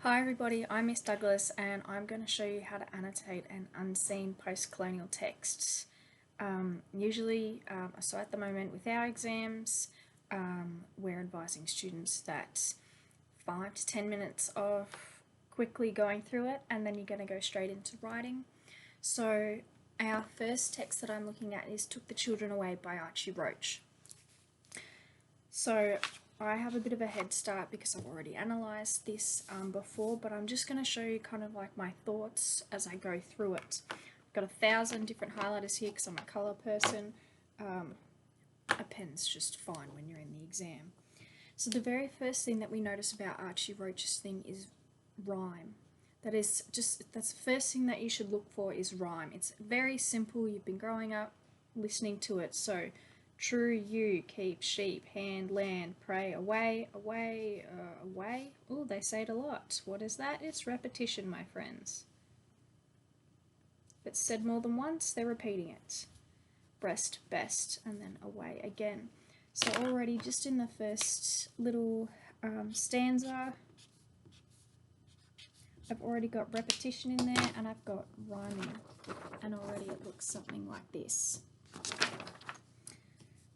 Hi everybody, I'm Miss Douglas and I'm going to show you how to annotate an unseen post-colonial text. So at the moment with our exams, we're advising students that 5 to 10 minutes of quickly going through it and then you're going to go straight into writing. So our first text that I'm looking at is Took the Children Away by Archie Roach. So I have a bit of a head start because I've already analysed this before, but I'm just going to show you kind of like my thoughts as I go through it. I've got 1,000 different highlighters here because I'm a colour person. A pen's just fine when you're in the exam. So the very first thing that we notice about Archie Roach's thing is rhyme. That's the first thing that you should look for is rhyme. It's very simple. You've been growing up listening to it. So true you, keep sheep, hand, land, pray, away, away, away. Oh, they say it a lot. What is that? It's repetition, my friends. If it's said more than once, they're repeating it. Breast, best, and then away again. So already just in the first little stanza, I've already got repetition in there and I've got rhyming, and already it looks something like this.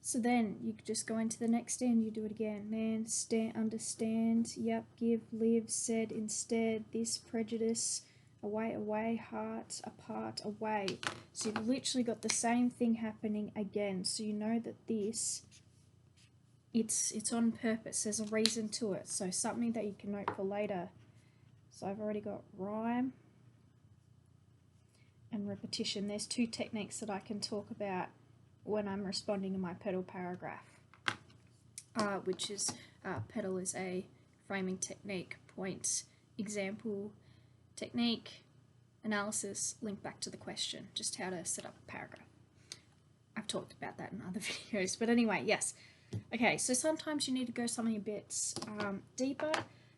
So then you just go into the next stand, you do it again. Man, stand, understand, yep, give, live, said, instead, this, prejudice, away, away, heart, apart, away. So you've literally got the same thing happening again. So you know that this, it's on purpose. There's a reason to it. So something that you can note for later. So I've already got rhyme and repetition. There's two techniques that I can talk about when I'm responding to my petal paragraph, which is petal is a framing technique, point, example, technique, analysis, link back to the question, just how to set up a paragraph. I've talked about that in other videos, but anyway, yes. Okay, so sometimes you need to go something a bit deeper.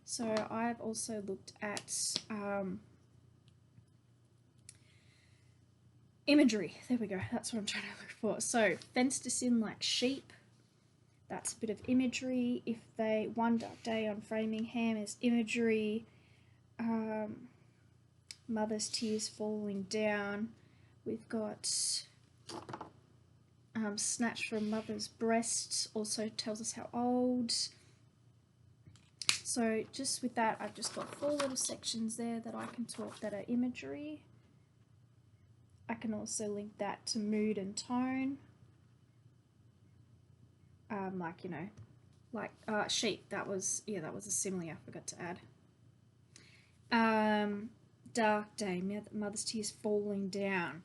So I've also looked at imagery. There we go. That's what I'm trying to look for. So fenced us in like sheep. That's a bit of imagery. If they one dark day on Framingham is imagery. Mother's tears falling down. We've got snatched from mother's breast. Also tells us how old. So just with that, I've just got 4 little sections there that I can talk that are imagery. I can also link that to mood and tone. Sheep, that was a simile I forgot to add. Dark day, mother's tears falling down.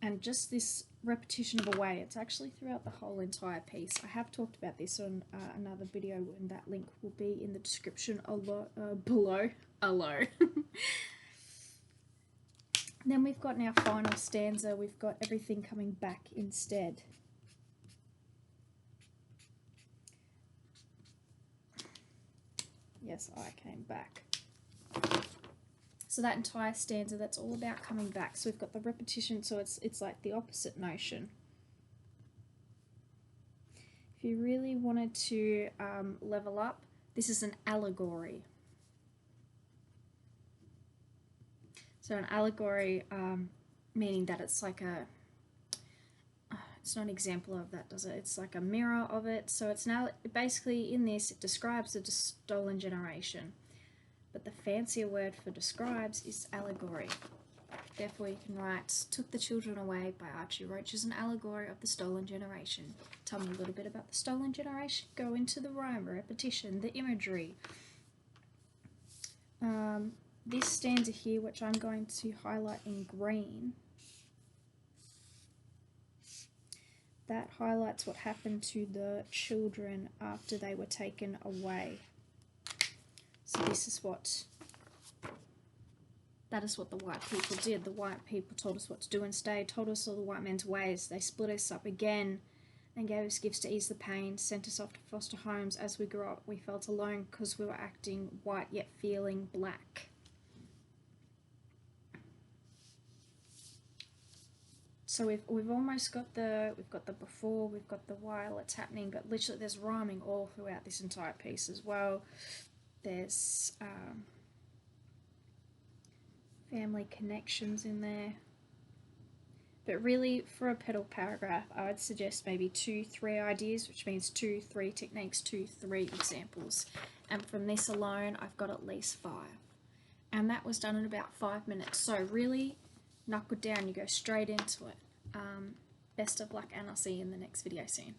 And just this repetition of away, it's actually throughout the whole entire piece. I have talked about this on another video, and that link will be in the description below. Then we've got in our final stanza, we've got everything coming back instead. Yes, I came back. So that entire stanza, that's all about coming back. So we've got the repetition, so it's like the opposite notion. If you really wanted to level up, this is an allegory. So an allegory, meaning that it's like it's not an example of that, does it? It's like a mirror of it. So it's now basically in this, it describes the stolen generation. But the fancier word for describes is allegory. Therefore, you can write, Took the Children Away by Archie Roach is an allegory of the stolen generation. Tell me a little bit about the stolen generation. Go into the rhyme, repetition, the imagery. This stanza here, which I'm going to highlight in green, that highlights what happened to the children after they were taken away. So that is what the white people did. The white people told us what to do and stay, told us all the white men's ways. They split us up again and gave us gifts to ease the pain, sent us off to foster homes. As we grew up, we felt alone because we were acting white yet feeling black. So we've almost got we've got the before, we've got the while it's happening, but literally there's rhyming all throughout this entire piece as well. There's family connections in there. But really, for a petal paragraph, I would suggest maybe 2-3 ideas, which means 2-3 techniques, 2-3 examples. And from this alone, I've got at least 5. And that was done in about 5 minutes. So really, knuckle down, you go straight into it. Best of luck, and I'll see you in the next video soon.